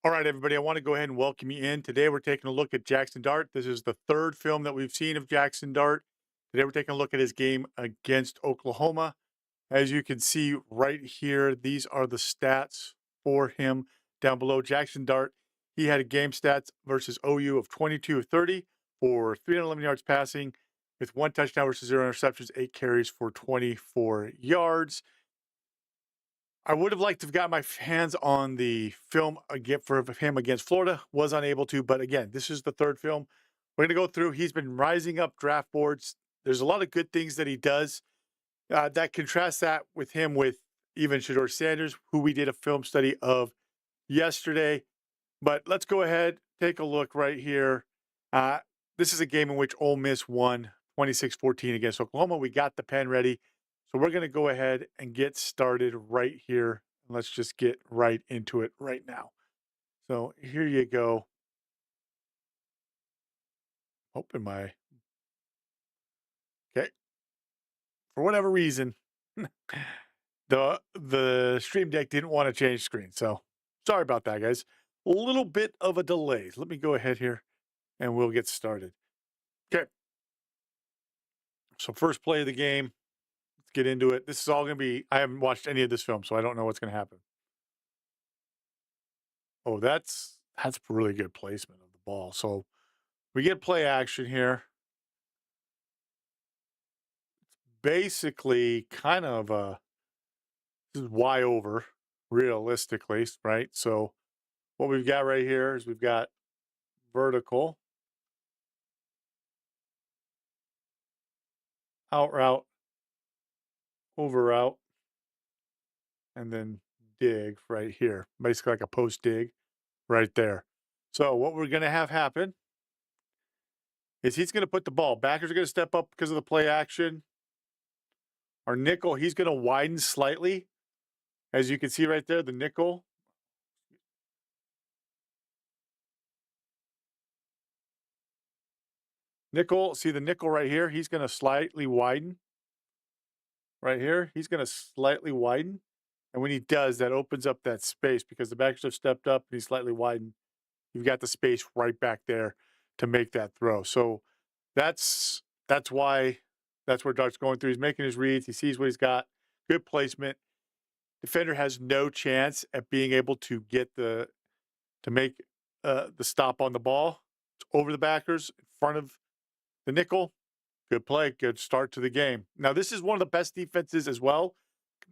All right, everybody, I want to go ahead and welcome you in. Today, we're taking a look at Jaxson Dart. This is the third film that we've seen of Jaxson Dart. Today, we're taking a look at his game against Oklahoma. As you can see right here, these are the stats for him down below. Jaxson Dart, he had a game stats versus OU of 22 of 30 for 311 yards passing with one touchdown versus zero interceptions, 8 carries for 24 yards. I would have liked to have got my hands on the film again for him against Florida. Was unable to, but again, this is the third film. We're gonna go through. He's been rising up draft boards. There's a lot of good things that he does. That contrasts that with him with even Shador Sanders, who we did a film study of yesterday. But let's go ahead, take a look right here. Uh, this is a game in which Ole Miss won 26-14 against Oklahoma. We got the pen ready. So we're going to go ahead and get started right here. Let's just get right into it right now. So here you go. Open my, okay. For whatever reason, the Stream Deck didn't want to change screen. So sorry about that, guys. A little bit of a delay. Let me go ahead here and we'll get started. Okay. So first play of the game. Let's get into it. This is all going to be, I haven't watched any of this film, so I don't know what's going to happen. Oh, that's really good placement of the ball. So we get play action here. Basically, kind of this is Y over realistically, right? So what we've got right here is we've got vertical, out route, over route, and then dig right here. Basically like a post dig right there. So what we're going to have happen is he's going to put the ball. Backers are going to step up because of the play action. Our nickel, he's going to widen slightly. As you can see right there, the nickel. Nickel, see the nickel right here? He's going to slightly widen. Right here, he's going to slightly widen. And when he does, that opens up that space because the backers have stepped up and he's slightly widened. You've got the space right back there to make that throw. So that's why that's where Dart's going through. He's making his reads. He sees what he's got. Good placement. Defender has no chance at being able to get to make the stop on the ball. It's over the backers in front of the nickel. Good play. Good start to the game. Now, this is one of the best defenses as well.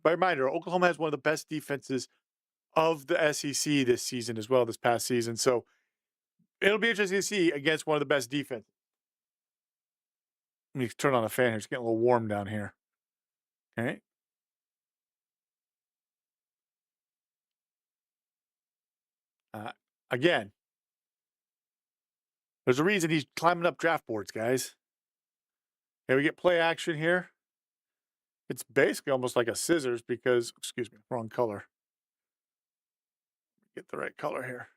By reminder, Oklahoma has one of the best defenses of the SEC this season as well, this past season. So it'll be interesting to see against one of the best defenses. Let me turn on the fan here. It's getting a little warm down here. Okay. Again, there's a reason he's climbing up draft boards, guys. Okay, we get play action here. It's basically almost like a scissors because, excuse me, wrong color. Get the right color here.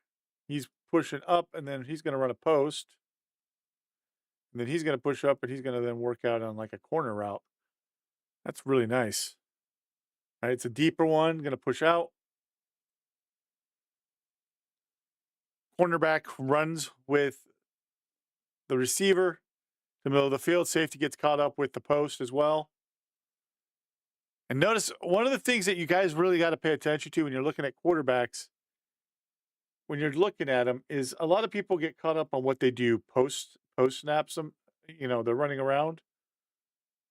He's pushing up and then he's going to run a post. And then he's going to push up and he's going to then work out on like a corner route. That's really nice. All right, it's a deeper one. Going to push out. Cornerback runs with the receiver. The middle of the field. Safety gets caught up with the post as well. And notice one of the things that you guys really got to pay attention to when you're looking at quarterbacks, when you're looking at them, is a lot of people get caught up on what they do post snaps. Them, they're running around.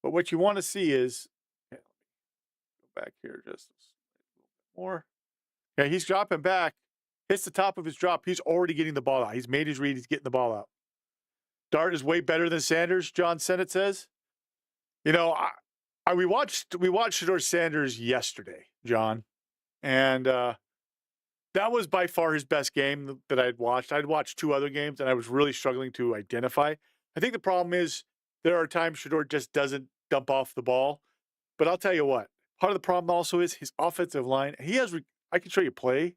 But what you want to see is, okay, let me go back here just a little bit more. Yeah, he's dropping back, hits the top of his drop. He's already getting the ball out. He's made his read. He's getting the ball out. Dart is way better than Sanders. John Sennett says. We watched Shador Sanders yesterday, John, and that was by far his best game that I'd watched. I'd watched two other games, and I was really struggling to identify. I think the problem is there are times Shador just doesn't dump off the ball. But I'll tell you what, part of the problem also is his offensive line. I can show you a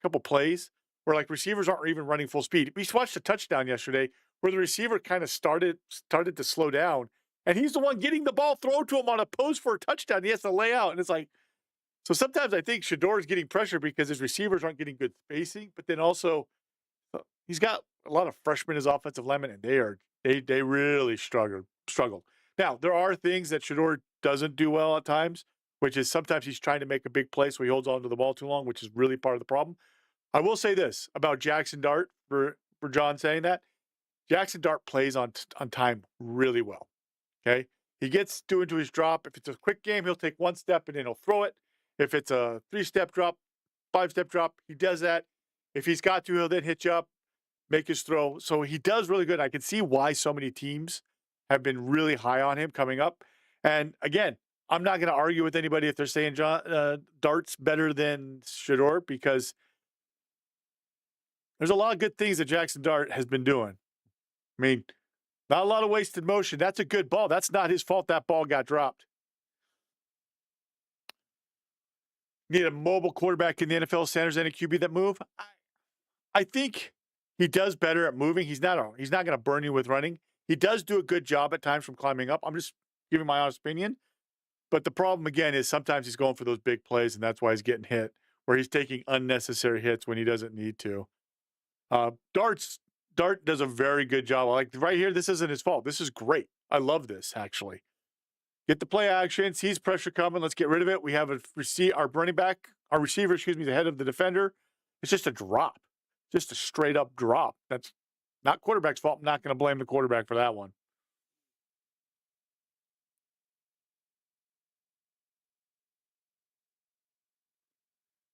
couple plays where like receivers aren't even running full speed. We watched a touchdown yesterday where the receiver kind of started to slow down. And he's the one getting the ball thrown to him on a post for a touchdown. He has to lay out. And it's like, So sometimes I think Shador is getting pressure because his receivers aren't getting good spacing, but then also he's got a lot of freshmen as offensive linemen, and they really struggle. Now there are things that Shador doesn't do well at times, which is sometimes he's trying to make a big play, so he holds on to the ball too long, which is really part of the problem. I will say this about Jaxson Dart for John saying that Jaxson Dart plays on time really well. Okay, he gets into his drop. If it's a quick game, he'll take one step and then he'll throw it. If it's a 3-step drop, 5-step drop, he does that. If he's got to, he'll then hitch up, make his throw. So he does really good. I can see why so many teams have been really high on him coming up. And again, I'm not going to argue with anybody if they're saying Dart's better than Shador, because there's a lot of good things that Jaxson Dart has been doing. I mean, not a lot of wasted motion. That's a good ball. That's not his fault that ball got dropped. Need a mobile quarterback in the NFL, centers and a QB that move. I think he does better at moving. He's not going to burn you with running. He does do a good job at times from climbing up. I'm just giving my honest opinion. But the problem again is sometimes he's going for those big plays, and that's why he's getting hit, where he's taking unnecessary hits when he doesn't need to. Dart does a very good job. Like right here, this isn't his fault. This is great. I love this actually. Get the play action, sees pressure coming. Let's get rid of it. We have our running back, our receiver, excuse me, the head of the defender. It's just a drop, just a straight up drop. That's not quarterback's fault. I'm not going to blame the quarterback for that one.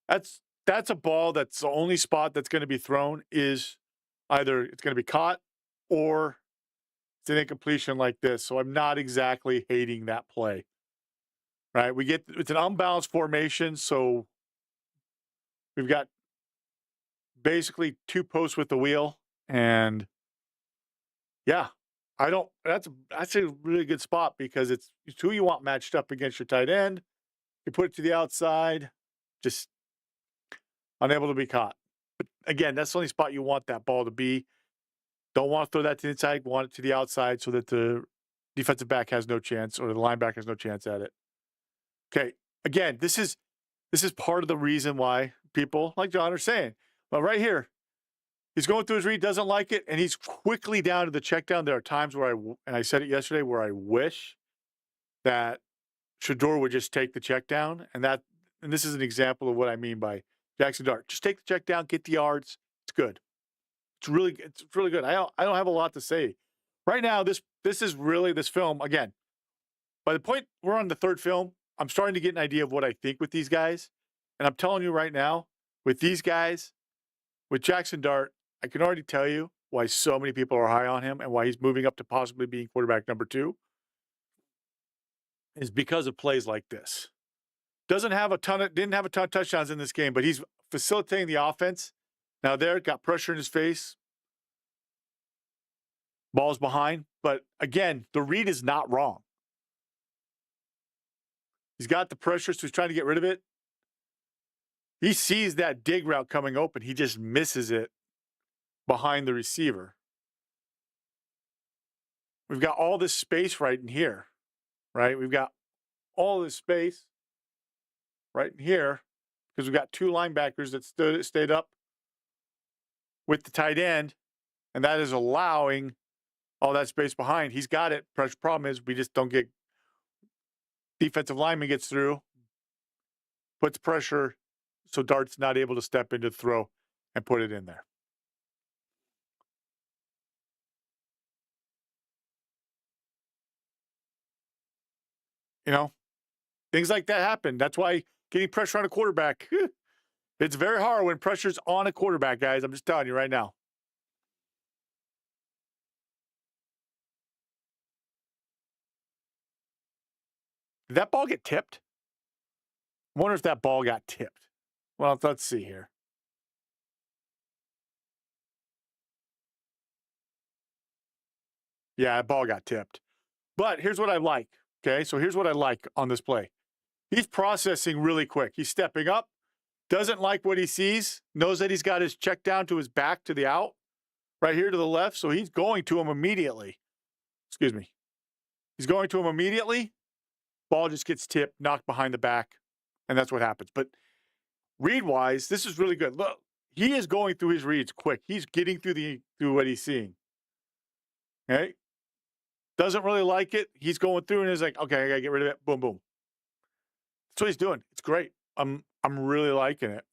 That's a ball that's the only spot that's going to be thrown is either it's going to be caught or it's an incompletion like this. So I'm not exactly hating that play. Right? It's an unbalanced formation, so we've got basically two posts with the wheel, and yeah, that's a really good spot because it's who you want matched up against your tight end. You put it to the outside, just unable to be caught. But again, that's the only spot you want that ball to be. Don't want to throw that to the inside, want it to the outside so that the defensive back has no chance or the linebacker has no chance at it. Okay, again, this is part of the reason why people like John are saying, well, right here, he's going through his read, doesn't like it, and he's quickly down to the check down. There are times where and I said it yesterday, where I wish that Shador would just take the check down, and this is an example of what I mean by Jaxson Dart. Just take the check down, get the yards. It's good. It's really good. I don't have a lot to say right now. This is really this film again. By the point we're on the third film, I'm starting to get an idea of what I think with these guys, and I'm telling you right now, with these guys, with Jaxson Dart, I can already tell you why so many people are high on him and why he's moving up to possibly being quarterback number 2 is because of plays like this. Didn't have a ton of touchdowns in this game, but he's facilitating the offense. Now there, got pressure in his face. Ball's behind. But again, the read is not wrong. He's got the pressure, so he's trying to get rid of it. He sees that dig route coming open. He just misses it behind the receiver. We've got all this space right in here, right? We've got all this space right in here because we've got two linebackers that stayed up with the tight end, and that is allowing all that space behind. He's got it. Problem is we just don't get defensive lineman gets through, puts pressure, so Dart's not able to step into the throw and put it in there. You know, things like that happen. That's why getting pressure on a quarterback, it's very hard when pressure's on a quarterback, guys. I'm just telling you right now. Did that ball get tipped? I wonder if that ball got tipped. Well, let's see here. Yeah, that ball got tipped. But here's what I like. Okay, so here's what I like on this play. He's processing really quick. He's stepping up, doesn't like what he sees, knows that he's got his check down to his back to the out, right here to the left, so he's going to him immediately. Excuse me. He's going to him immediately. Ball just gets tipped, knocked behind the back. and that's what happens. But read wise, this is really good. Look, he is going through his reads quick. He's getting through what he's seeing. Okay, doesn't really like it. He's going through and he's like, okay, I gotta get rid of it. Boom, boom. That's what he's doing. It's great. I'm really liking it.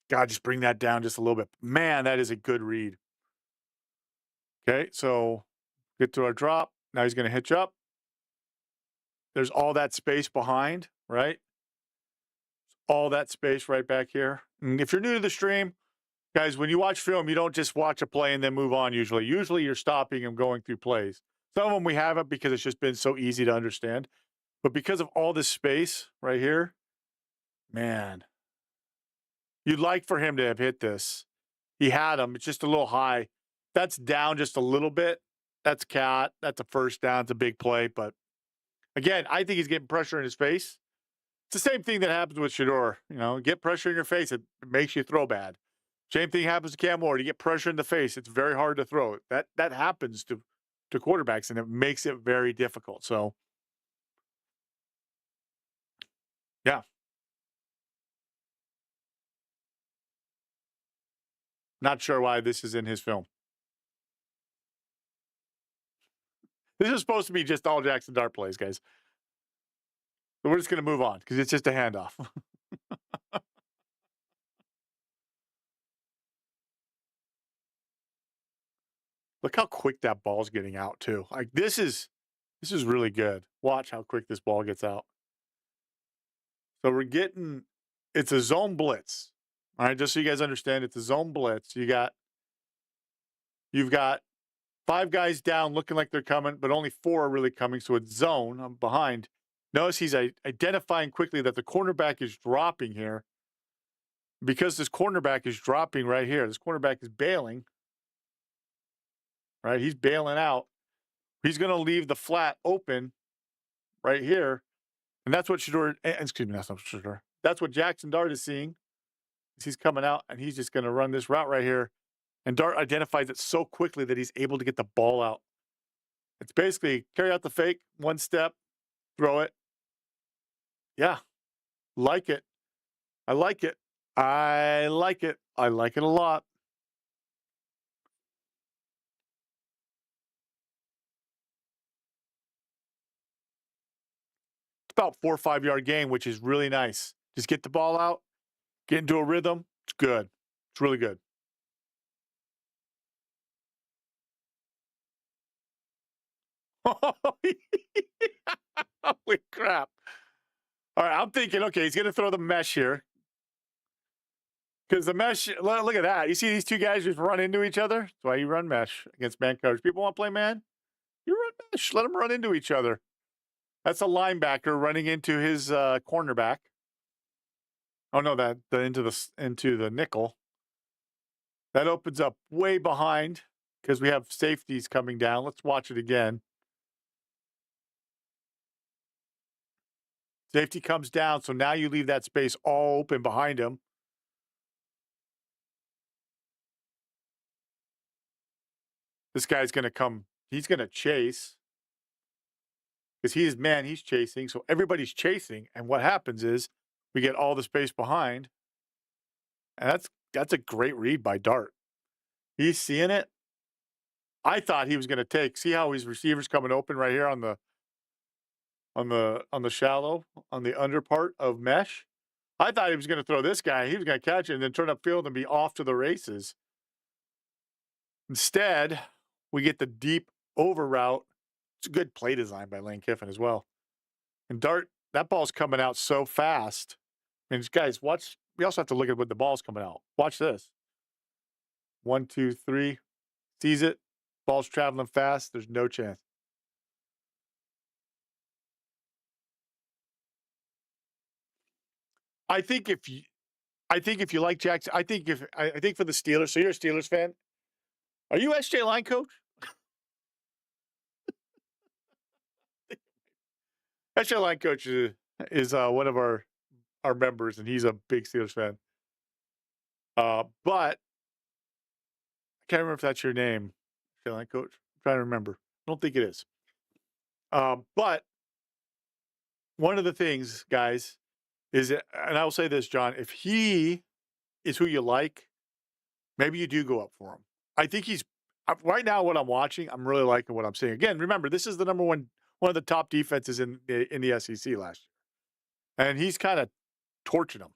God, just bring that down just a little bit. Man, that is a good read. Okay, so get to our drop. Now he's going to hitch up. There's all that space behind, right? All that space right back here. And if you're new to the stream, guys, when you watch film, you don't just watch a play and then move on usually. Usually you're stopping and going through plays. Some of them we haven't because it's just been so easy to understand. But because of all this space right here, man, you'd like for him to have hit this. He had him. It's just a little high. That's down just a little bit. That's cat. That's a first down. It's a big play. But again, I think he's getting pressure in his face. It's the same thing that happens with Shador. You know, get pressure in your face, it makes you throw bad. Same thing happens to Cam Ward. You get pressure in the face, it's very hard to throw. That happens to quarterbacks, and it makes it very difficult. So, yeah, not sure why this is in his film. This is supposed to be just all Jaxson Dart plays, guys. But we're just going to move on because it's just a handoff. Look how quick that ball's getting out too. Like this is really good. Watch how quick this ball gets out. So we're getting it's a zone blitz. All right, just so you guys understand, it's a zone blitz. You've got 5 guys down looking like they're coming, but only 4 are really coming. So it's zone. I'm behind. Notice he's identifying quickly that the cornerback is dropping here. Because this cornerback is dropping right here. This cornerback is bailing. Right? He's bailing out. He's going to leave the flat open right here. And that's what Shador, excuse me, that's not Shador. That's what Jaxson Dart is seeing. He's coming out and he's just going to run this route right here. And Dart identifies it so quickly that he's able to get the ball out. It's basically carry out the fake, 1 step, throw it. Yeah, like it. I like it. I like it. I like it a lot. It's about 4 or 5 yard gain, which is really nice. Just get the ball out, get into a rhythm. It's good. It's really good. Holy crap. All right, I'm thinking, okay, he's going to throw the mesh here. Because the mesh, look at that. You see these 2 guys just run into each other? That's why you run mesh against man coverage. People want to play man? You run mesh. Let them run into each other. That's a linebacker running into his cornerback. Oh no, into the nickel. That opens up way behind because we have safeties coming down. Let's watch it again. Safety comes down, so now you leave that space all open behind him. This guy's going to come. He's going to chase because he's chasing. So everybody's chasing. And what happens is we get all the space behind. And that's a great read by Dart. He's seeing it. I thought he was going to take. See how his receivers coming open right here on the shallow, on the under part of mesh. I thought he was going to throw this guy. He was going to catch it and then turn upfield and be off to the races. Instead, we get the deep over route. It's a good play design by Lane Kiffin as well. And Dart, that ball's coming out so fast. And guys, watch. We also have to look at when the ball's coming out. Watch this. 1, 2, 3. Sees it. Ball's traveling fast. There's no chance. I think if you like Jaxson, I think for the Steelers, so you're a Steelers fan. Are you SJ line coach? SJ line coach is one of our members, and he's a big Steelers fan. But I can't remember if that's your name, SJ line coach. I'm trying to remember. don't think it is. But one of the things, guys, is that, and I will say this, John, if he is who you like, maybe you do go up for him. I think he's right now. What I'm watching, I'm really liking what I'm seeing. Again, remember this is the number one of the top defenses in the SEC last year, and he's kind of torching them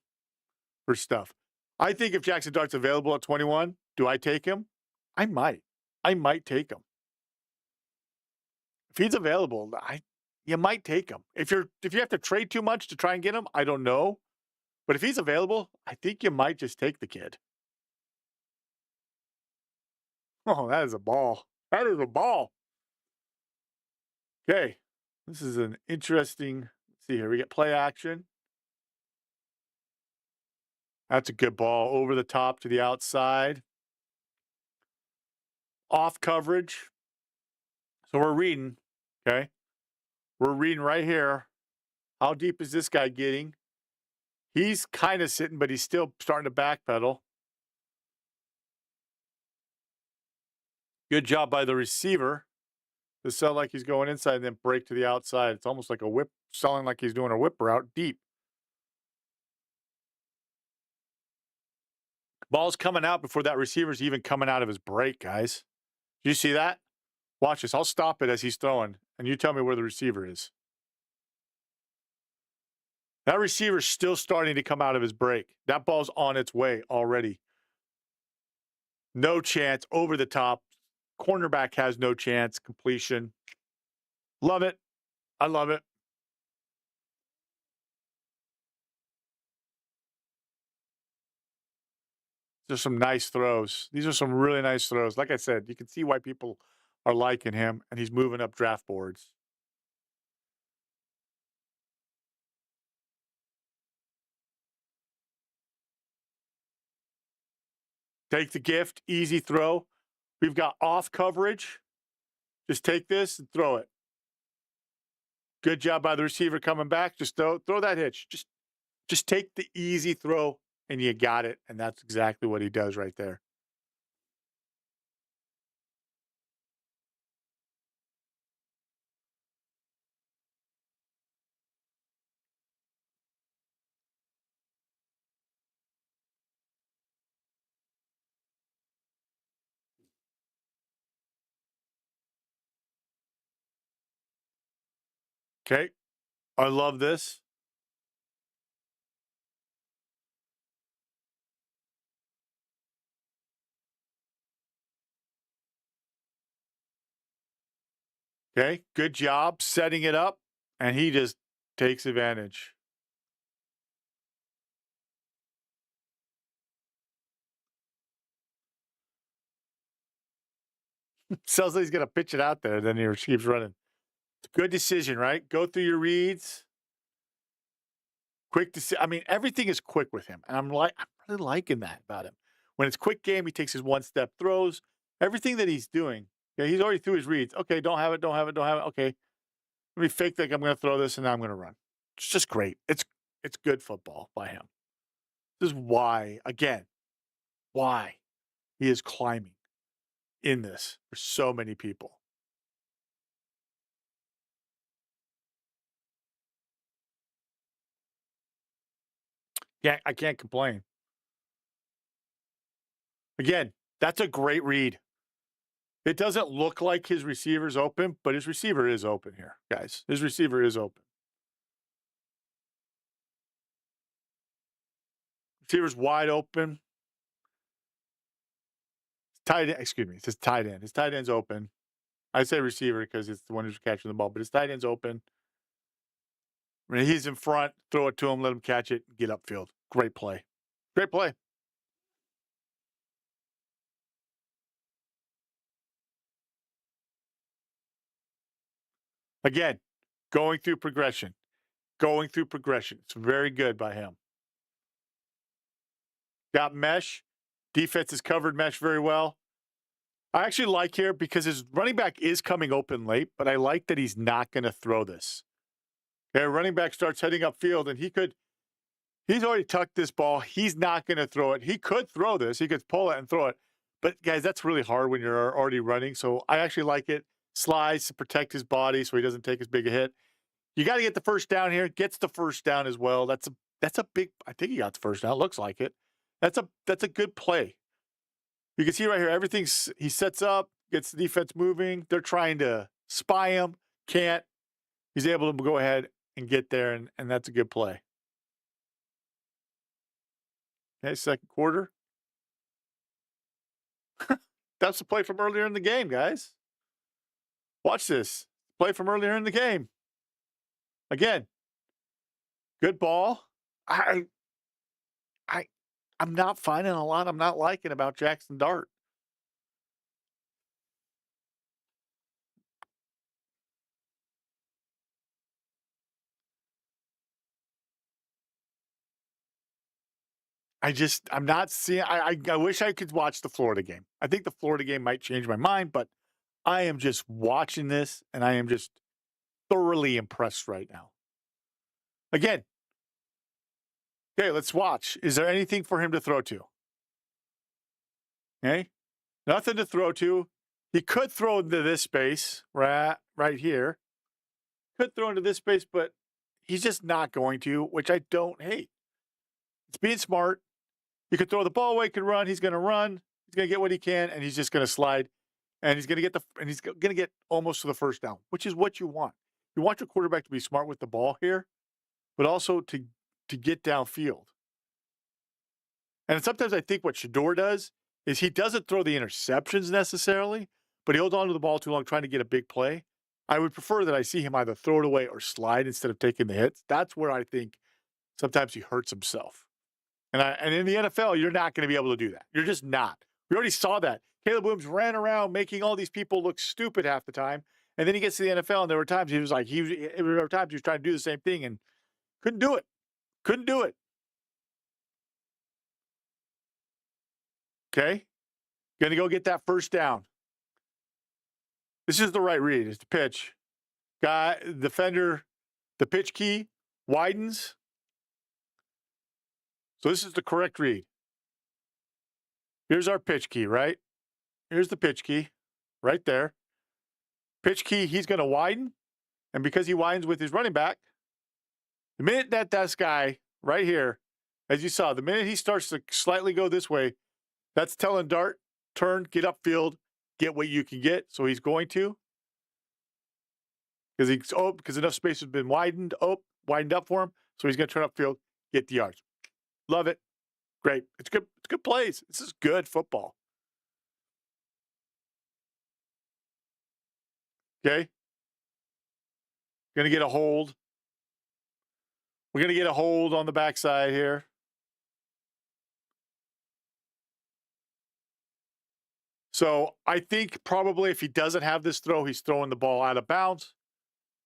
for stuff. I think if Jaxson Dart's available at 21, do I take him? I might. I might take him. If he's available, you might take him. If you have to trade too much to try and get him, I don't know. But if he's available, I think you might just take the kid. Oh, that is a ball. That is a ball. Okay. This is an interesting. Let's see here. We get play action. That's a good ball over the top to the outside. Off coverage. So we're reading. Okay. We're reading right here. How deep is this guy getting? He's kind of sitting, but he's still starting to backpedal. Good job by the receiver to sell like he's going inside and then break to the outside. It's almost like a whip, selling like he's doing a whip route deep. Ball's coming out before that receiver's even coming out of his break, guys. Do you see that? Watch this. I'll stop it as he's throwing, and you tell me where the receiver is. That receiver's still starting to come out of his break. That ball's on its way already. No chance. Over the top. Cornerback has no chance. Completion. Love it. I love it. There's some nice throws. These are some really nice throws. Like I said, you can see why people are liking him, and he's moving up draft boards. Take the gift, easy throw. We've got off coverage. Just take this and throw it. Good job by the receiver coming back. Just throw that hitch. Just take the easy throw, and you got it. And that's exactly what he does right there. Okay. I love this. Okay. Good job setting it up. And he just takes advantage. Sounds like he's going to pitch it out there. Then he keeps running. Good decision, right? Go through your reads. Quick decision. I mean, everything is quick with him. And I'm really liking that about him. When it's quick game, he takes his one step throws. Everything that he's doing. Yeah, he's already through his reads. Okay, don't have it. Okay. Let me fake like I'm going to throw this and now I'm going to run. It's just great. It's good football by him. This is why, again, why he is climbing in this for so many people. Yeah, I can't complain. Again, that's a great read. It doesn't look like his receiver's open, but his receiver is open here, guys. His receiver is open. Receiver's wide open. Tight end, excuse me, it's his tight end. His tight end's open. I say receiver because it's the one who's catching the ball, but his tight end's open. When he's in front, throw it to him, let him catch it, get upfield. Great play. Great play. Again, going through progression. Going through progression. It's very good by him. Got mesh. Defense has covered mesh very well. I actually like here because his running back is coming open late, but I like that he's not going to throw this. Okay, running back starts heading upfield, and he's already tucked this ball. He's not going to throw it. He could throw this. He could pull it and throw it. But, guys, that's really hard when you're already running. So I actually like it. slides to protect his body so he doesn't take as big a hit. You got to get the first down here. Gets the first down as well. That's a big. I think he got the first down. Looks like it. That's a good play. You can see right here, everything's he sets up, gets the defense moving. They're trying to spy him. Can't. He's able to go ahead and get there, and that's a good play. Okay, second quarter. That's the play from earlier in the game, guys. Watch this. Play from earlier in the game. Again, good ball. I I'm not finding a lot I'm not liking about Jaxson Dart. I'm not seeing. I wish I could watch the Florida game. I think the Florida game might change my mind, but I am just watching this and I am just thoroughly impressed right now. Again, okay, let's watch. Is there anything for him to throw to? Okay, nothing to throw to. He could throw into this space right here. Could throw into this space, but he's just not going to, which I don't hate. It's being smart. You could throw the ball away, could run. He's going to run. He's going to get what he can, and he's just going to slide. And he's going to get almost to the first down, which is what you want. You want your quarterback to be smart with the ball here, but also to get downfield. And sometimes I think what Shador does is he doesn't throw the interceptions necessarily, but he holds on to the ball too long trying to get a big play. I would prefer that I see him either throw it away or slide instead of taking the hits. That's where I think sometimes he hurts himself. And in the NFL, you're not going to be able to do that. You're just not. We already saw that. Caleb Williams ran around making all these people look stupid half the time. And then he gets to the NFL, and there were times he was trying to do the same thing and couldn't do it. Couldn't do it. Okay? Going to go get that first down. This is the right read. It's the pitch. Guy, defender, the pitch key widens. So this is the correct read. Here's our pitch key, right? Here's the pitch key right there. Pitch key, he's going to widen. And because he widens with his running back, the minute that this guy right here, as you saw, the minute he starts to slightly go this way, that's telling Dart, turn, get upfield, get what you can get. So he's going to. Because enough space has been widened up for him. So he's going to turn upfield, get the yards. Love it. Great. It's good. It's good plays. This is good football. Okay. Going to get a hold. We're going to get a hold on the backside here. So I think probably if he doesn't have this throw, he's throwing the ball out of bounds.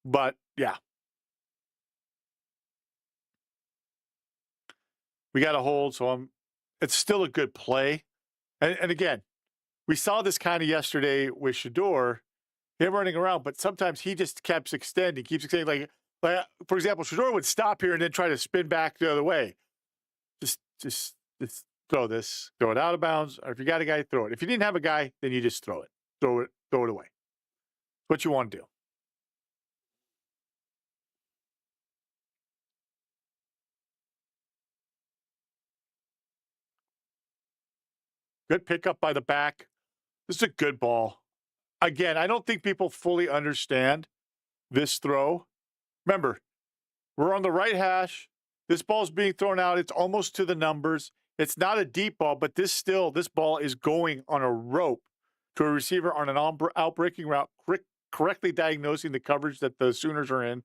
But yeah. We got a hold, so it's still a good play. And again, we saw this kind of yesterday with Shador, him running around, but sometimes he just keeps extending. Like for example, Shador would stop here and then try to spin back the other way. Just throw this, throw it out of bounds, or if you got a guy, throw it. If you didn't have a guy, then you just throw it away. What you want to do. Good pickup by the back. This is a good ball. Again, I don't think people fully understand this throw. Remember, we're on the right hash. This ball's being thrown out. It's almost to the numbers. It's not a deep ball, but this ball is going on a rope to a receiver on an out-breaking route, correctly diagnosing the coverage that the Sooners are in.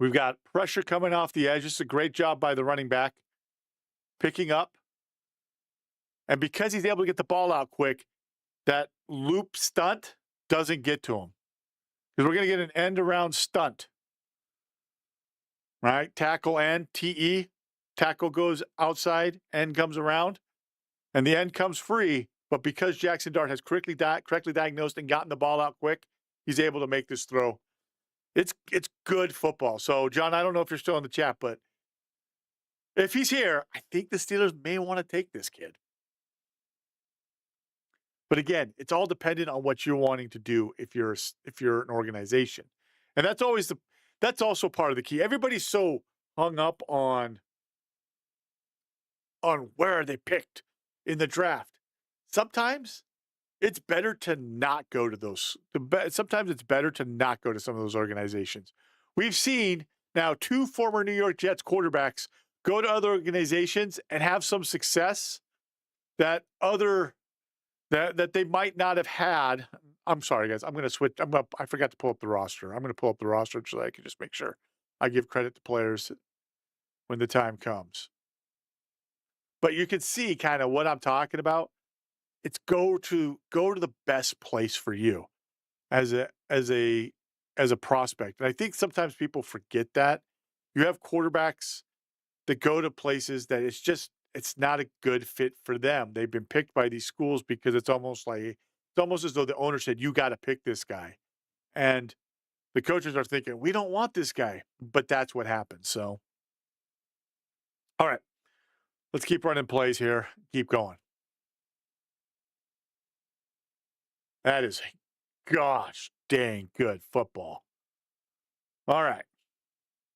We've got pressure coming off the edge. This is a great job by the running back. Picking up. And because he's able to get the ball out quick, that loop stunt doesn't get to him. Because we're going to get an end-around stunt. Right? Tackle end, TE. Tackle goes outside, end comes around. And the end comes free. But because Jaxson Dart has correctly diagnosed and gotten the ball out quick, he's able to make this throw. It's good football. So, John, I don't know if you're still in the chat, but if he's here, I think the Steelers may want to take this kid. But again, it's all dependent on what you're wanting to do if you're an organization. And that's also part of the key. Everybody's so hung up on where are they picked in the draft. Sometimes it's better to not go to sometimes it's better to not go to some of those organizations. We've seen now 2 former New York Jets quarterbacks go to other organizations and have some success that other that they might not have had. I'm sorry, guys. I'm gonna switch. I forgot to pull up the roster. I'm gonna pull up the roster so that I can just make sure I give credit to players when the time comes. But you can see kind of what I'm talking about. It's go to the best place for you as a prospect. And I think sometimes people forget that. You have quarterbacks that go to places that it's not a good fit for them. They've been picked by these schools because it's almost as though the owner said, "You got to pick this guy." And the coaches are thinking, "We don't want this guy." But that's what happens. So, all right, let's keep running plays here. Keep going. That is gosh dang good football. All right.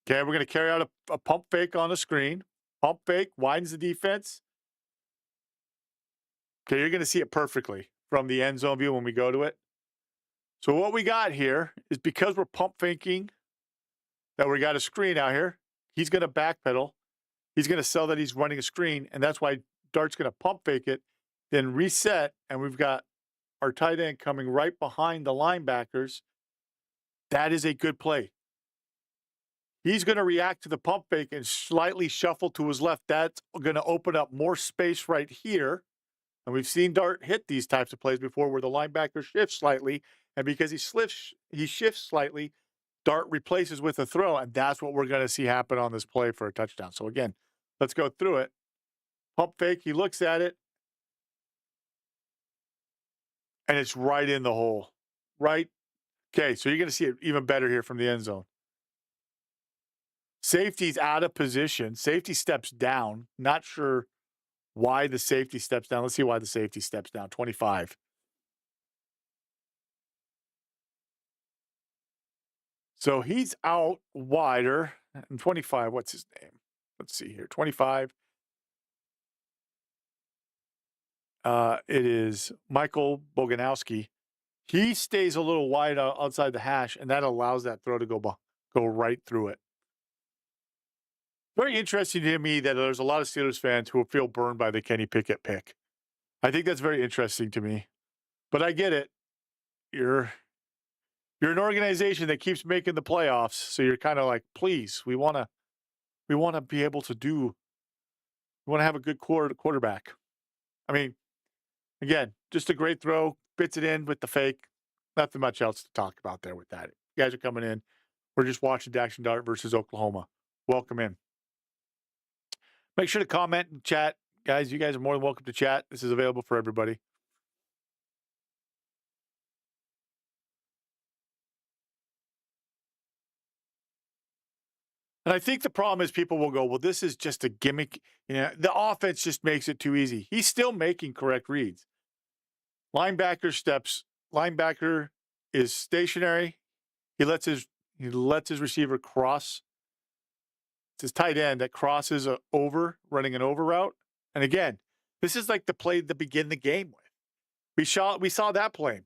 Okay, we're going to carry out a pump fake on the screen. Pump fake widens the defense. Okay, you're going to see it perfectly from the end zone view when we go to it. So what we got here is because we're pump faking that we got a screen out here, he's going to backpedal. He's going to sell that he's running a screen, and that's why Dart's going to pump fake it, then reset, and we've got our tight end coming right behind the linebackers. That is a good play. He's going to react to the pump fake and slightly shuffle to his left. That's going to open up more space right here. And we've seen Dart hit these types of plays before where the linebacker shifts slightly. And because he shifts slightly, Dart replaces with a throw. And that's what we're going to see happen on this play for a touchdown. So again, let's go through it. Pump fake. He looks at it. And it's right in the hole. Right. Okay. So you're going to see it even better here from the end zone. Safety's out of position. Safety steps down. Not sure why the safety steps down. Let's see why the safety steps down. 25. So he's out wider. And 25, what's his name? Let's see here. 25. It is Michael Boganowski. He stays a little wide outside the hash, and that allows that throw to go right through it. Very interesting to me that there's a lot of Steelers fans who feel burned by the Kenny Pickett pick. I think that's very interesting to me. But I get it. You're an organization that keeps making the playoffs, so you're kind of like, please, we want to be able to we want to have a good quarterback. I mean, again, just a great throw, fits it in with the fake. Nothing much else to talk about there with that. You guys are coming in. We're just watching Jaxson Dart versus Oklahoma. Welcome in. Make sure to comment and chat. Guys, you guys are more than welcome to chat. This is available for everybody. And I think the problem is people will go, well, this is just a gimmick. The offense just makes it too easy. He's still making correct reads. Linebacker is stationary. He lets his receiver cross. It's his tight end that crosses running an over route. And again, this is like the play to begin the game with. We saw that play.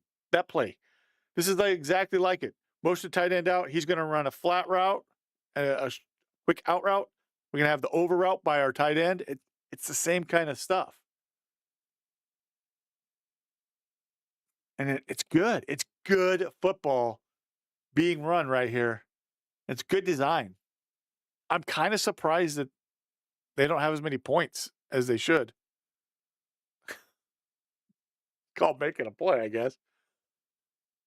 This is exactly like it. Motion tight end out. He's going to run a flat route, a quick out route. We're going to have the over route by our tight end. It's the same kind of stuff. And it's good. It's good football being run right here. It's good design. I'm kind of surprised that they don't have as many points as they should. Called making a play, I guess.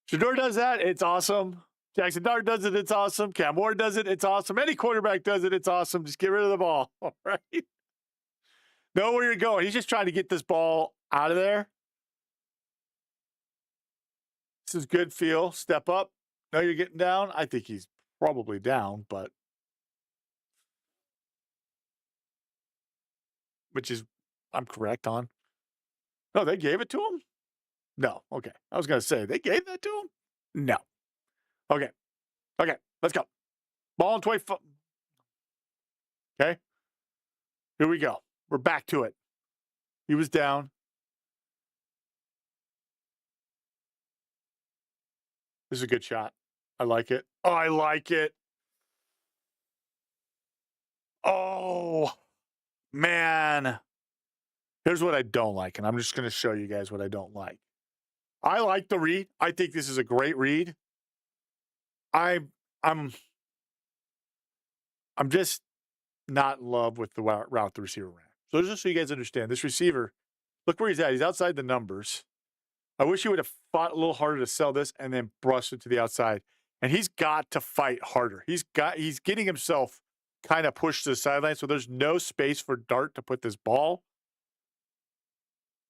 Shador does that. It's awesome. Jaxson Dart does it. It's awesome. Cam Ward does it. It's awesome. Any quarterback does it. It's awesome. Just get rid of the ball. All right. Know where you're going. He's just trying to get this ball out of there. This is good feel. Step up. No, you're getting down. I think he's probably down, but which is I'm correct on. No, they gave it to him. No. Okay. I was going to say, they gave that to him? No. Okay. Okay. Let's go. Ball and 20. Okay. Here we go. We're back to it. He was down. This is a good shot. I like it. Oh, I like it. Oh, man. Here's what I don't like, and I'm just going to show you guys what I don't like. I like the read. I think this is a great read. I I'm I'm just not in love with the route the receiver ran. So just so you guys understand, this receiver, look where he's at. He's outside the numbers. I wish he would have fought a little harder to sell this and then brushed it to the outside. And he's got to fight harder. He's getting himself kind of pushed to the sideline, so there's no space for Dart to put this ball.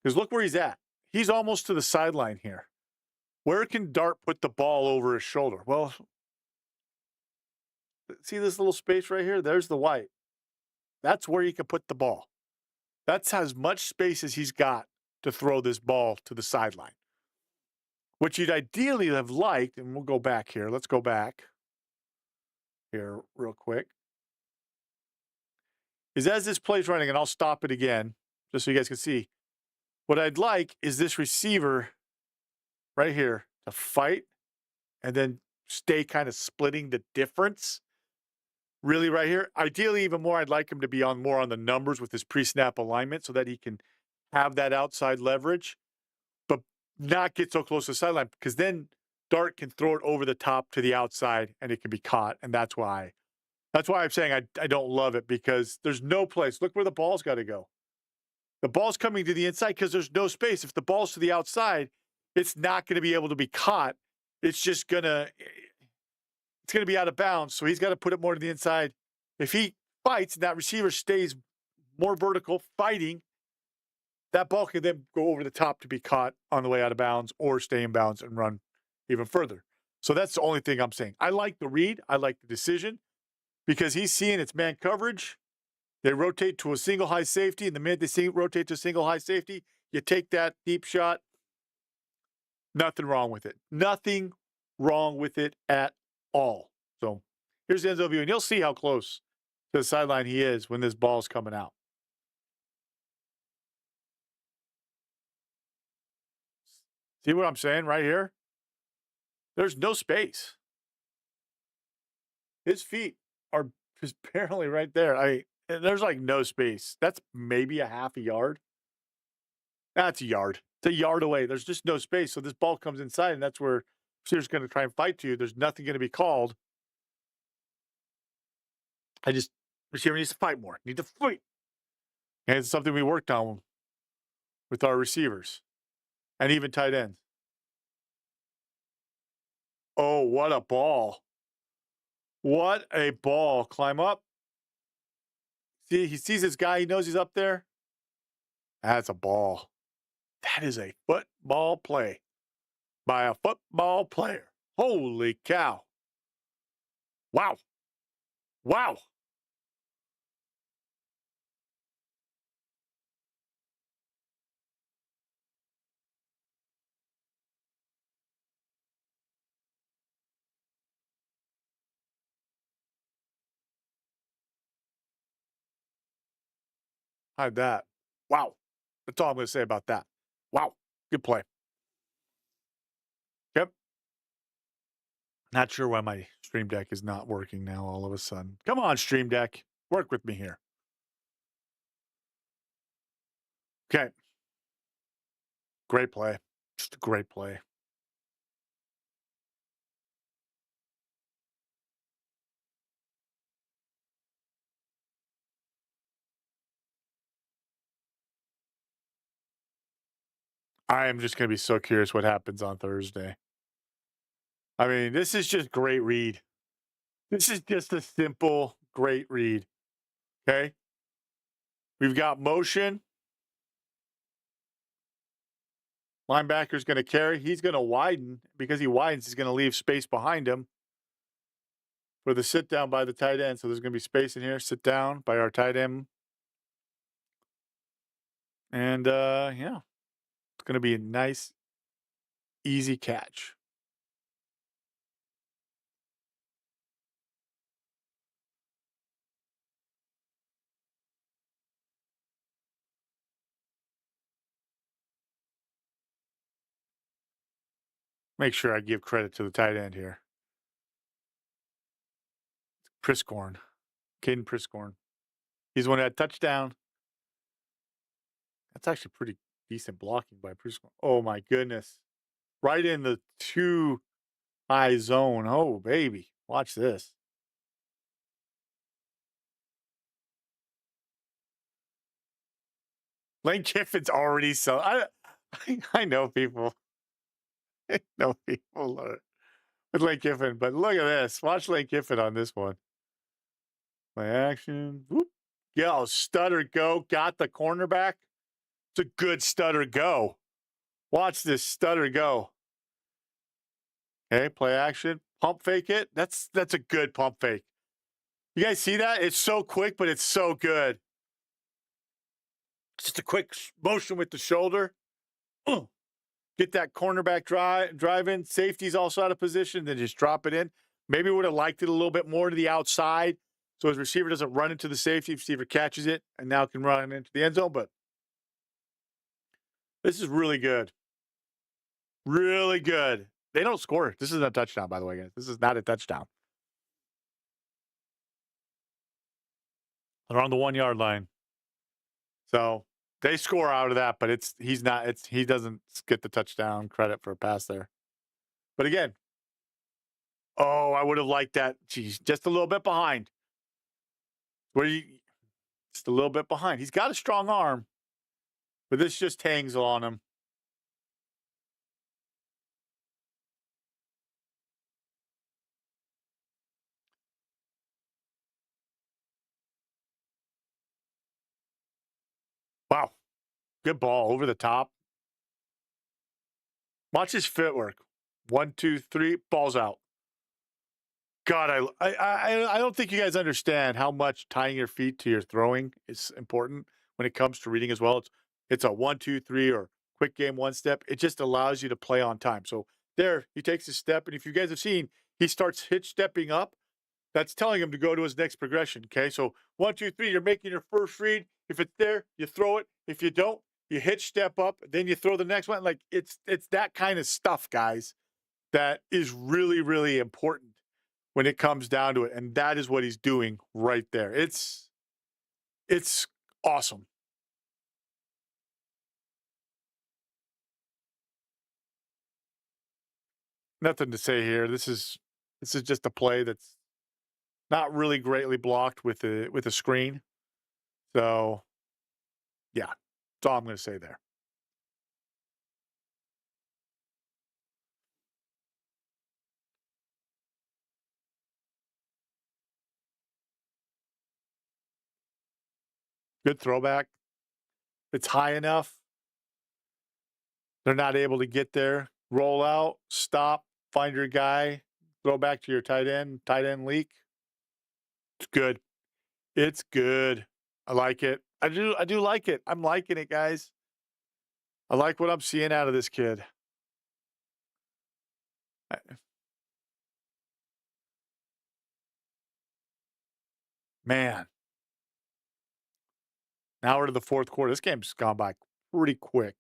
Because look where he's at. He's almost to the sideline here. Where can Dart put the ball over his shoulder? Well, see this little space right here? There's the white. That's where you can put the ball. That's as much space as he's got to throw this ball to the sideline. What you'd ideally have liked, and we'll go back here. Let's go back here real quick. Is as this play's running, and I'll stop it again just so you guys can see. What I'd like is this receiver right here to fight and then stay kind of splitting the difference. Really, right here. Ideally, even more, I'd like him to be more on the numbers with his pre-snap alignment so that he can have that outside leverage, but not get so close to the sideline because then Dart can throw it over the top to the outside and it can be caught. And that's why I'm saying I don't love it because there's no place. Look where the ball's got to go. The ball's coming to the inside because there's no space. If the ball's to the outside, it's not going to be able to be caught. It's just it's going to be out of bounds. So he's got to put it more to the inside. If he fights and that receiver stays more vertical, fighting, that ball can then go over the top to be caught on the way out of bounds or stay in bounds and run even further. So that's the only thing I'm saying. I like the read. I like the decision because he's seeing it's man coverage. They rotate to a single high safety. And the minute they rotate to a single high safety, you take that deep shot. Nothing wrong with it. Nothing wrong with it at all. So here's the end view, and you'll see how close to the sideline he is when this ball's coming out. See what I'm saying right here? There's no space. His feet are just barely right there. There's like no space. That's maybe a half a yard. That's a yard. It's a yard away. There's just no space. So this ball comes inside, and that's where receiver's going to try and fight to you. There's nothing going to be called. Receiver needs to fight more. Need to fight. And it's something we worked on with our receivers and even tight ends. Oh, what a ball. What a ball. Climb up. See, he sees this guy. He knows he's up there. That's a ball. That is a football play by a football player. Holy cow. Wow. Wow. How'd that? Wow. That's all I'm going to say about that. Wow. Good play. Yep. Not sure why my Stream Deck is not working now all of a sudden. Come on, Stream Deck. Work with me here. Okay. Great play. Just a great play. I am just going to be so curious what happens on Thursday. I mean, this is just great read. This is just a simple, great read. Okay. We've got motion. Linebacker's going to carry. He's going to widen. Because he widens, he's going to leave space behind him for the sit down by the tight end. So there's going to be space in here. Sit down by our tight end. And yeah, it's going to be a nice easy catch. Make sure I give credit to the tight end here. Priscorn. Caden Priscorn. He's the one that had touchdown. That's actually pretty decent blocking by Priscorn. Oh my goodness. Right in the 2 high zone. Oh, baby. Watch this. Lane Kiffin's already so. I know people. I know people with Lane Kiffin, but look at this. Watch Lane Kiffin on this one. Play action. Whoop. Yo, stutter go. Got the cornerback. It's a good stutter go. Watch this stutter go. Okay, play action. Pump fake it. That's a good pump fake. You guys see that? It's so quick, but it's so good. Just a quick motion with the shoulder. Get that cornerback drive in. Safety's also out of position. Then just drop it in. Maybe would have liked it a little bit more to the outside, so his receiver doesn't run into the safety. Receiver catches it and now can run into the end zone. But this is really good. Really good. They don't score. This isn't a touchdown, by the way, guys. This is not a touchdown. They're on the 1 yard line. So they score out of that, but he doesn't get the touchdown credit for a pass there. But again, I would have liked that. Geez, just a little bit behind. Just a little bit behind. He's got a strong arm, but this just hangs on him. Wow. Good ball over the top. Watch his footwork. 1, 2, 3, balls out. God, I don't think you guys understand how much tying your feet to your throwing is important when it comes to reading as well. It's a 1, 2, 3 or quick game 1 step. It just allows you to play on time. So there, he takes a step, and if you guys have seen, he starts hitch stepping up. That's telling him to go to his next progression. Okay, so 1, 2, 3, you're making your first read. If it's there, you throw it. If you don't, you hitch step up, then you throw the next one. Like it's that kind of stuff, guys, that is really, really important when it comes down to it. And that is what he's doing right there. It's awesome. Nothing to say here. This is just a play that's not really greatly blocked with a screen. So yeah, that's all I'm going to say there. Good throwback. It's high enough. They're not able to get there. Roll out, stop, find your guy, throw back to your tight end leak. It's good. It's good. I like it. I do like it. I'm liking it, guys. I like what I'm seeing out of this kid. Man. Now we're to the fourth quarter. This game's gone by pretty quick.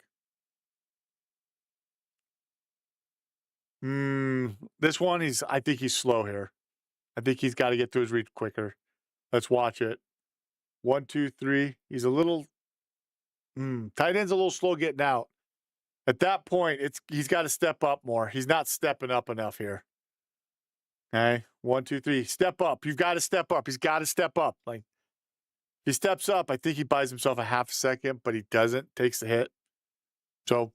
This one I think he's slow here. I think he's got to get to his read quicker. Let's watch it. 1, 2, 3. He's a little tight end's a little slow getting out. At that point, he's got to step up more. He's not stepping up enough here. Okay. 1, 2, 3. Step up. You've got to step up. He's got to step up. Like he steps up. I think he buys himself a half a second, but he doesn't. Takes the hit. So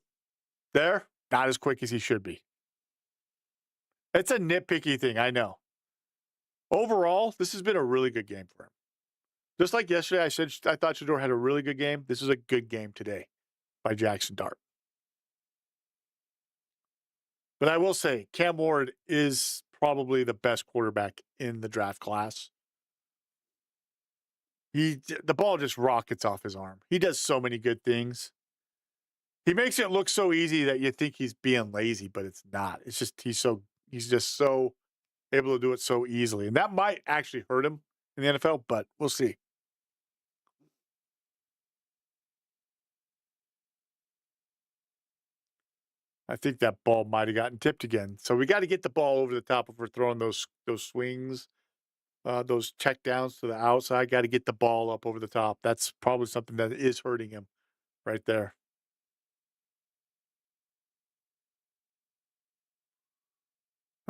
there, not as quick as he should be. It's a nitpicky thing, I know. Overall, this has been a really good game for him. Just like yesterday, I said I thought Shador had a really good game. This is a good game today by Jaxson Dart. But I will say, Cam Ward is probably the best quarterback in the draft class. The ball just rockets off his arm. He does so many good things. He makes it look so easy that you think he's being lazy, but it's not. It's just he's just so able to do it so easily, and that might actually hurt him in the NFL, but we'll see. I think that ball might have gotten tipped again. So we got to get the ball over the top if we're throwing those swings, those check downs to the outside. Got to get the ball up over the top. That's probably something that is hurting him right there.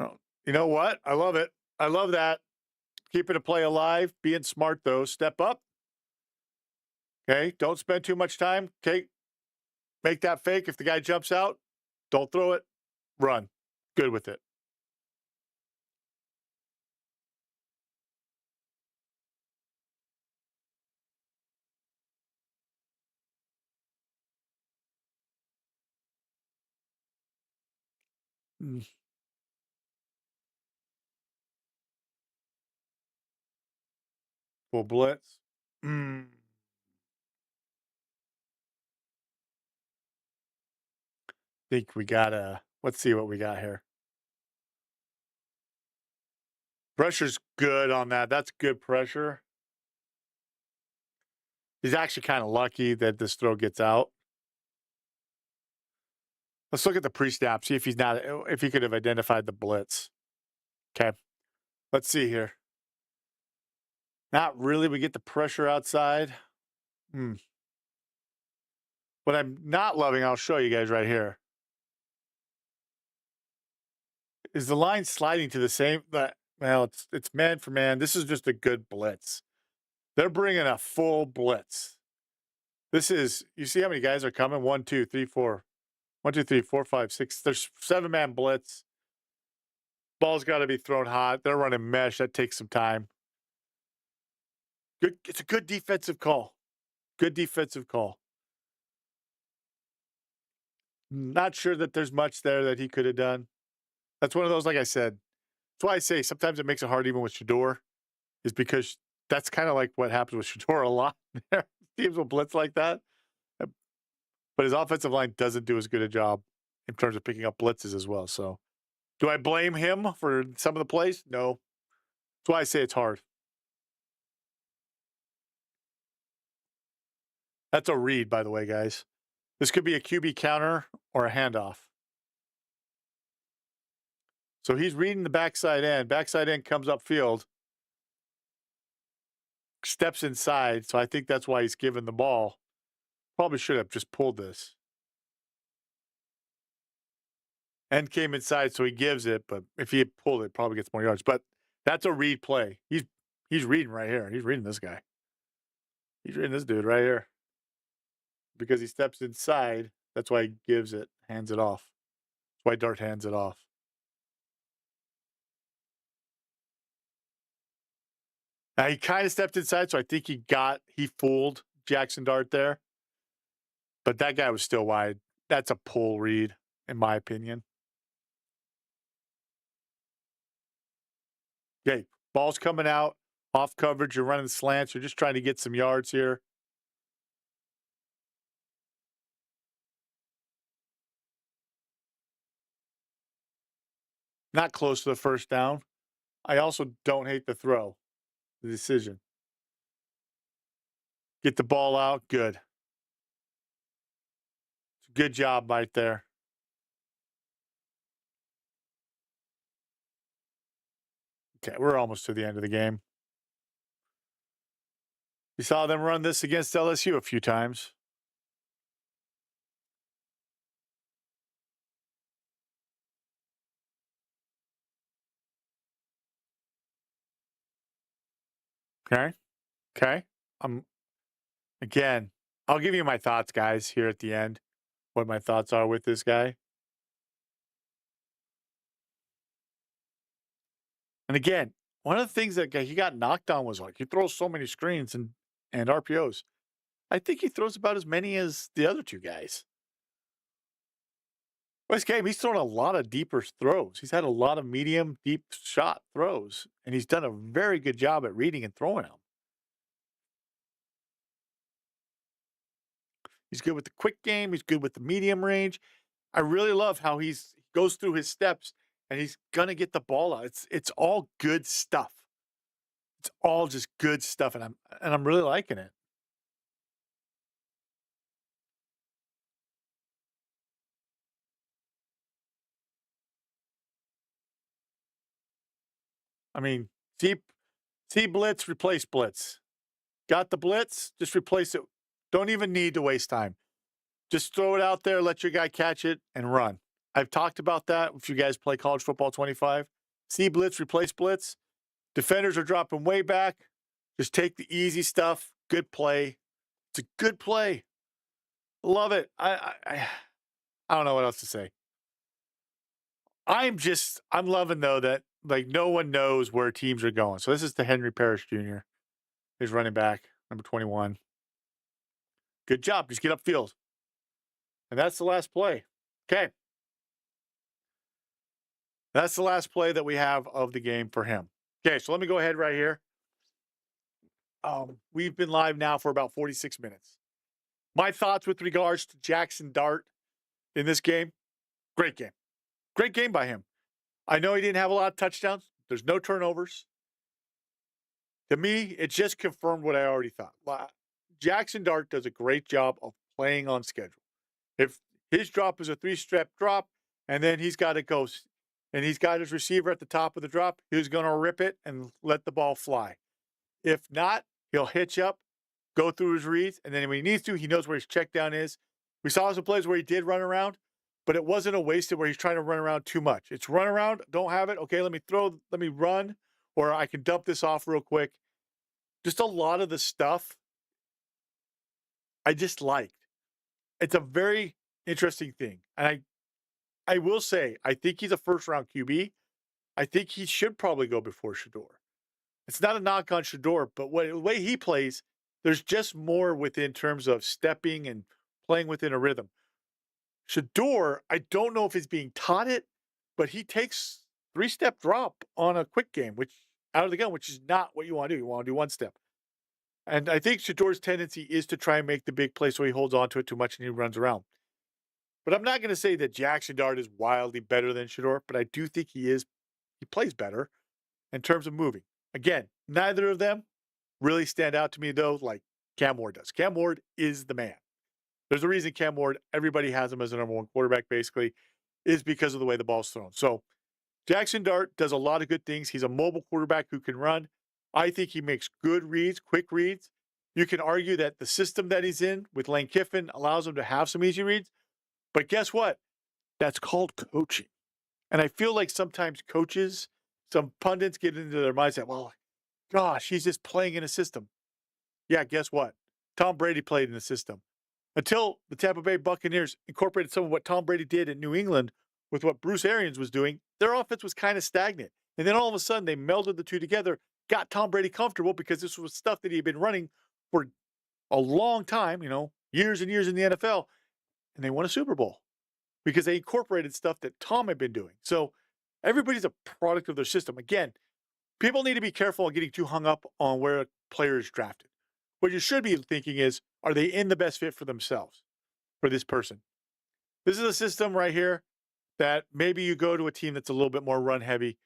Oh, you know what? I love it. I love that. Keeping the play alive, being smart though. Step up. Okay. Don't spend too much time. Okay. Make that fake. If the guy jumps out, don't throw it. Run. Good with it. Mm, full blitz. Mm, think we gotta. Let's see what we got here. Pressure's good on that. That's good pressure. He's actually kind of lucky that this throw gets out. Let's look at the pre-snap, see if he's not if he could have identified the blitz. Okay. Let's see here. Not really. We get the pressure outside. Hmm. What I'm not loving, I'll show you guys right here, is the line sliding to the same. Well, it's man for man. This is just a good blitz. They're bringing a full blitz. This is. You see how many guys are coming? 1, 2, 3, 4. 1, 2, 3, 4, 5, 6. There's 7-man blitz. Ball's got to be thrown hot. They're running mesh. That takes some time. Good. It's a good defensive call. Good defensive call. Not sure that there's much there that he could have done. That's one of those, like I said, that's why I say sometimes it makes it hard even with Shador, is because that's kind of like what happens with Shador a lot. Teams will blitz like that. But his offensive line doesn't do as good a job in terms of picking up blitzes as well. So do I blame him for some of the plays? No. That's why I say it's hard. That's a read, by the way, guys. This could be a QB counter or a handoff. So he's reading the backside end. Backside end comes upfield, steps inside. So I think that's why he's given the ball. Probably should have just pulled this. End came inside, so he gives it. But if he had pulled it, probably gets more yards. But that's a read play. He's reading right here. He's reading this guy. He's reading this dude right here. Because he steps inside, that's why he gives it, hands it off. That's why Dart hands it off. Now he kind of stepped inside, so I think he fooled Jaxson Dart there. But that guy was still wide. That's a pull read, in my opinion. Okay, ball's coming out, off coverage, you're running slants, you're just trying to get some yards here. Not close to the first down. I also don't hate the throw, the decision. Get the ball out, good. Good job right there. Okay, we're almost to the end of the game. You saw them run this against LSU a few times. Okay. Okay. Again, I'll give you my thoughts, guys, here at the end. What my thoughts are with this guy. And again, one of the things that he got knocked on was like he throws so many screens and RPOs. I think he throws about as many as the other two guys. This game, he's thrown a lot of deeper throws. He's had a lot of medium, deep shot throws, and he's done a very good job at reading and throwing them. He's good with the quick game. He's good with the medium range. I really love how he goes through his steps and he's gonna get the ball out. It's all good stuff. It's all just good stuff, and I'm really liking it. I mean, see see blitz, replace blitz. Got the blitz, just replace it. Don't even need to waste time. Just throw it out there, let your guy catch it, and run. I've talked about that if you guys play college football 25. See blitz, replace blitz. Defenders are dropping way back. Just take the easy stuff. Good play. It's a good play. Love it. I don't know what else to say. I'm loving though that like no one knows where teams are going. So this is the Henry Parrish Jr. His running back, number 21. Good job. Just get upfield. And that's the last play. Okay. That's the last play that we have of the game for him. Okay, so let me go ahead right here. We've been live now for about 46 minutes. My thoughts with regards to Jaxson Dart in this game. Great game. Great game by him. I know he didn't have a lot of touchdowns. There's no turnovers. To me, it just confirmed what I already thought. Jaxson Dart does a great job of playing on schedule. If his drop is a 3-step drop, and then he's got to go, and he's got his receiver at the top of the drop, he's going to rip it and let the ball fly. If not, he'll hitch up, go through his reads, and then when he needs to, he knows where his check down is. We saw some plays where he did run around, but it wasn't a wasted where he's trying to run around too much. It's run around, don't have it. Okay, let me run, or I can dump this off real quick. Just a lot of the stuff I just liked. It's a very interesting thing. And I will say, I think he's a first round QB. I think he should probably go before Shador. It's not a knock on Shador, but the way he plays, there's just more within terms of stepping and playing within a rhythm. Shador, I don't know if he's being taught it, but he takes 3-step drop on a quick game, which out of the gun, which is not what you want to do. You want to do 1-step. And I think Shador's tendency is to try and make the big play so he holds on to it too much and he runs around. But I'm not going to say that Jaxson Dart is wildly better than Shador, but I do think he plays better in terms of moving. Again, neither of them really stand out to me, though, like Cam Ward does. Cam Ward is the man. There's a reason Cam Ward, everybody has him as the number one quarterback, basically, is because of the way the ball's thrown. So Jaxson Dart does a lot of good things. He's a mobile quarterback who can run. I think he makes good reads, quick reads. You can argue that the system that he's in with Lane Kiffin allows him to have some easy reads. But guess what? That's called coaching. And I feel like sometimes coaches, some pundits get into their mindset, well, gosh, he's just playing in a system. Yeah, guess what? Tom Brady played in the system. Until the Tampa Bay Buccaneers incorporated some of what Tom Brady did in New England with what Bruce Arians was doing, their offense was kind of stagnant. And then all of a sudden they melded the two together, got Tom Brady comfortable because this was stuff that he had been running for a long time, years and years in the NFL, and they won a Super Bowl because they incorporated stuff that Tom had been doing. So everybody's a product of their system. Again, people need to be careful on getting too hung up on where a player is drafted. What you should be thinking is, are they in the best fit for themselves, for this person? This is a system right here that maybe you go to a team that's a little bit more run heavy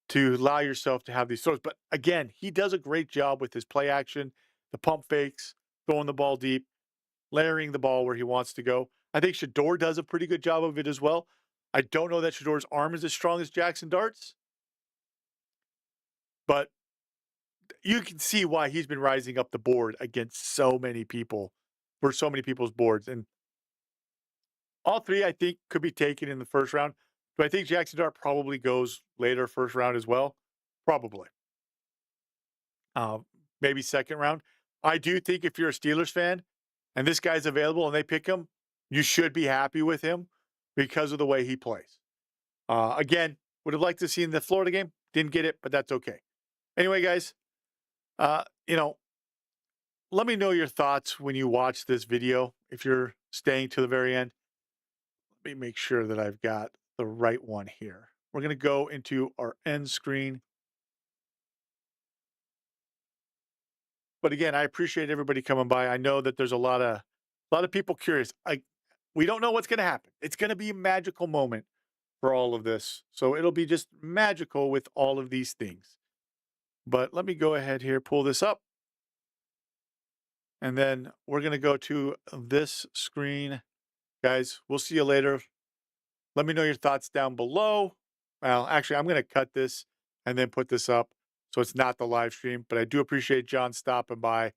to allow yourself to have these throws. But again, he does a great job with his play action, the pump fakes, throwing the ball deep, layering the ball where he wants to go. I think Shador does a pretty good job of it as well. I don't know that Shador's arm is as strong as Jaxson Dart's, but you can see why he's been rising up the board against so many people for so many people's boards. And all three, I think, could be taken in the first round. Do I think Jaxson Dart probably goes later first round as well? Probably. Maybe second round. I do think if you're a Steelers fan and this guy's available and they pick him, you should be happy with him because of the way he plays. Again, would have liked to see in the Florida game. Didn't get it, but that's okay. Anyway, guys, uh, you know, let me know your thoughts when you watch this video, if you're staying to the very end. Let me make sure that I've got the right one here. We're going to go into our end screen. But again, I appreciate everybody coming by. I know that there's a lot of A lot of people curious. We don't know what's going to happen. It's going to be a magical moment for all of this. So it'll be just magical with all of these things. But let me go ahead here, pull this up. And then we're going to go to this screen. Guys, we'll see you later. Let me know your thoughts down below. Well, actually, I'm going to cut this and then put this up so it's not the live stream. But I do appreciate John stopping by.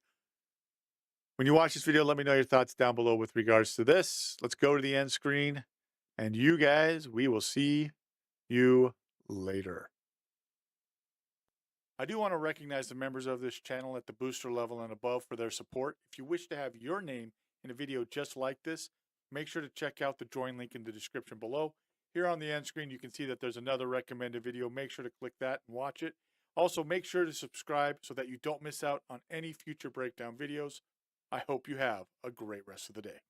When you watch this video, let me know your thoughts down below with regards to this. Let's go to the end screen. And you guys, we will see you later. I do want to recognize the members of this channel at the booster level and above for their support. If you wish to have your name in a video just like this, make sure to check out the join link in the description below. Here on the end screen, you can see that there's another recommended video. Make sure to click that and watch it. Also, make sure to subscribe so that you don't miss out on any future breakdown videos. I hope you have a great rest of the day.